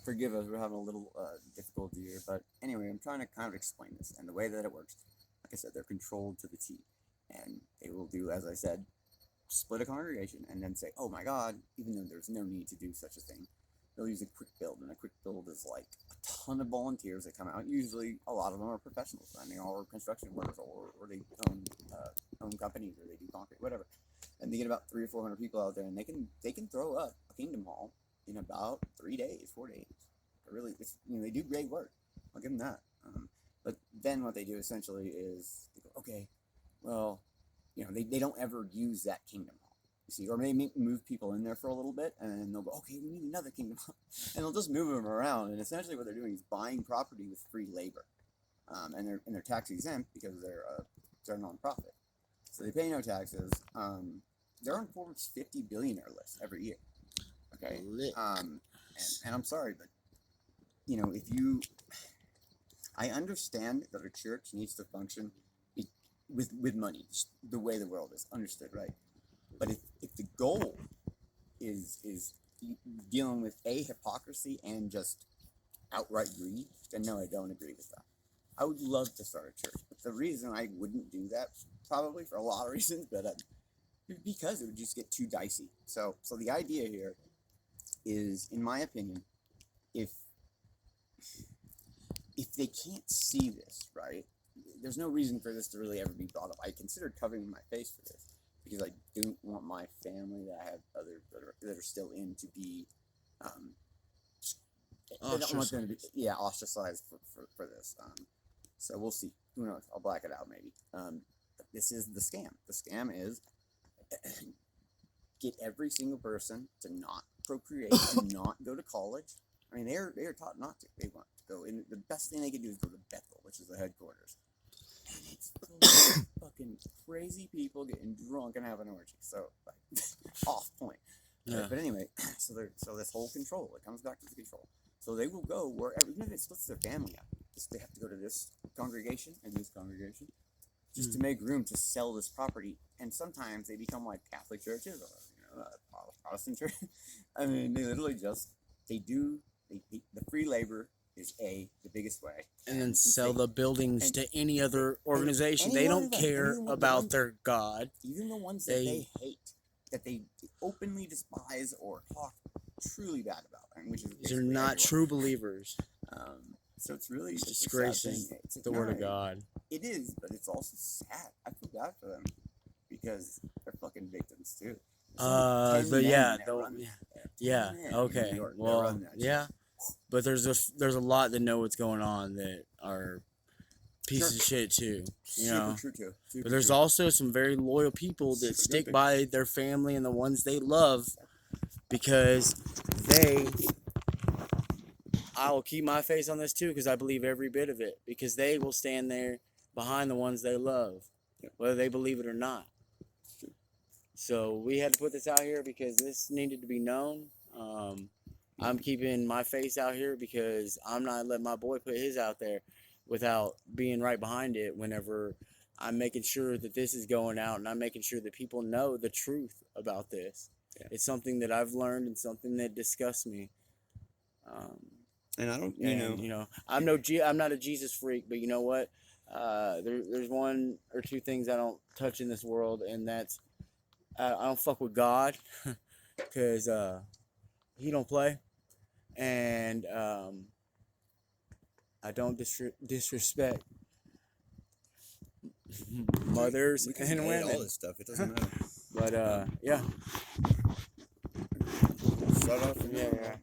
Forgive us, we're having a little difficulty here, but anyway, I'm trying to kind of explain this and the way that it works. Like I said, they're controlled to the T, and they will do, as I said, split a congregation and then say, "Oh my God," even though there's no need to do such a thing. They'll use a quick build, and a quick build is like a ton of volunteers that come out. Usually, a lot of them are professionals. I mean, or construction workers, or they own companies, or they do concrete, whatever. And they get about 300 or 400 people out there, and they can throw up a kingdom hall in about 3 days, 4 days. Really, they do great work. I'll give them that. But then what they do essentially is they go, okay, well, they don't ever use that kingdom hall. You see, or maybe move people in there for a little bit, and then they'll go, okay, we need another kingdom hall, and they'll just move them around. And essentially, what they're doing is buying property with free labor, and they're tax exempt because they're a nonprofit, so they pay no taxes. They're on Forbes 50 billionaire list every year. Okay. And I'm sorry, but I understand that a church needs to function with money, just the way the world is understood, right? But if the goal is dealing with hypocrisy and just outright greed, then no, I don't agree with that. I would love to start a church, but the reason I wouldn't do that, probably for a lot of reasons, but because it would just get too dicey. So the idea here is, in my opinion, if they can't see this, right, there's no reason for this to really ever be brought up. I considered covering my face for this because I don't want my family that I have that are still in to be I don't want them to be ostracized for this. So we'll see. Who knows? I'll black it out maybe. But this is the scam. The scam is get every single person to not procreate, to not go to college. I mean, they are taught not to. They want to go. And the best thing they can do is go to Bethel, which is the headquarters. And it's full of fucking crazy people getting drunk and having orgies. So, off point. Yeah. But anyway, so this whole control, it comes back to the control. So they will go wherever, even if it splits their family up. They have to go to this congregation and this congregation just to make room to sell this property. And sometimes they become like Catholic churches or Protestant church. I mean, they literally just the free labor is the biggest way, and then sell the buildings to any other organization. They don't care about their God, even the ones that they hate, that they openly despise or talk truly bad about, which is they're not true believers. So it's really disgracing the word of God. It is, but it's also sad. I feel bad for them because they're fucking victims too. Okay. Well, yeah, but there's a lot that know what's going on that are pieces of shit too. True too. But there's also some very loyal people that stick by their family and the ones they love because I will keep my face on this too because I believe every bit of it, because they will stand there behind the ones they love, whether they believe it or not. So we had to put this out here because this needed to be known. I'm keeping my face out here because I'm not letting my boy put his out there without being right behind it whenever I'm making sure that this is going out, and I'm making sure that people know the truth about this. Yeah. It's something that I've learned and something that disgusts me. And I don't, I'm not a Jesus freak, but you know what? There's one or two things I don't touch in this world, and that's I don't fuck with God because he don't play, and I don't disrespect mothers and women. All this stuff, it doesn't matter. But yeah. Shut up. Yeah.